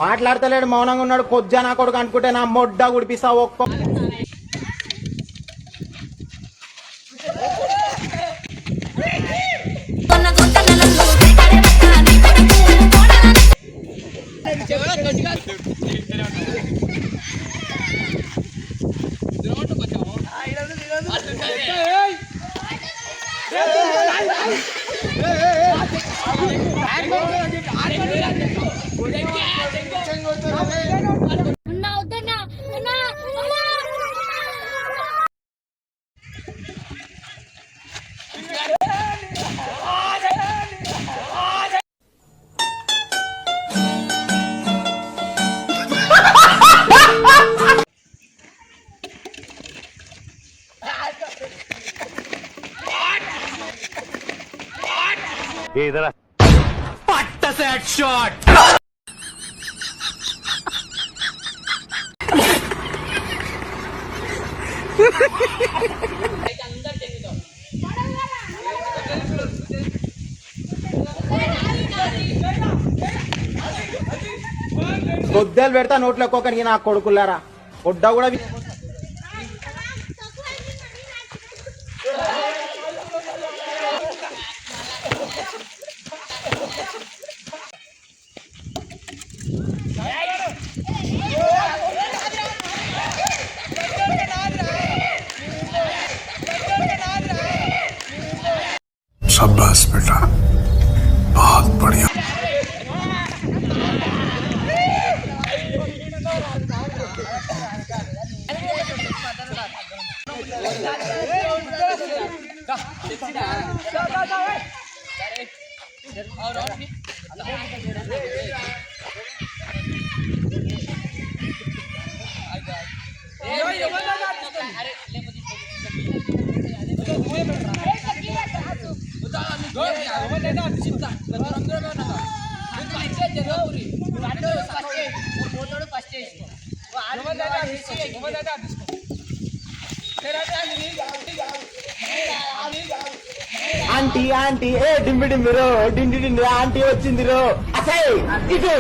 మాట్లాడతలేడు, మౌనంగా ఉన్నాడు. కొజ్జా నా కొడుకు అనుకుంటే నా మొడ్డ గుడిపిస్తా ఒక్క इधर पट्ट से हेडशॉट కొద్దలు పెడతా నోట్లో ఒక్కొక్కడికి నా కొడుకులారా. కొడ్డ కూడా शाबाश बेटा, बहुत बढ़िया। ఆంటీ ఆంటీ ఏ డింబి డింబిరో డిండి డిండి ఆంటీ వచ్చిందిరో అసై ఇటు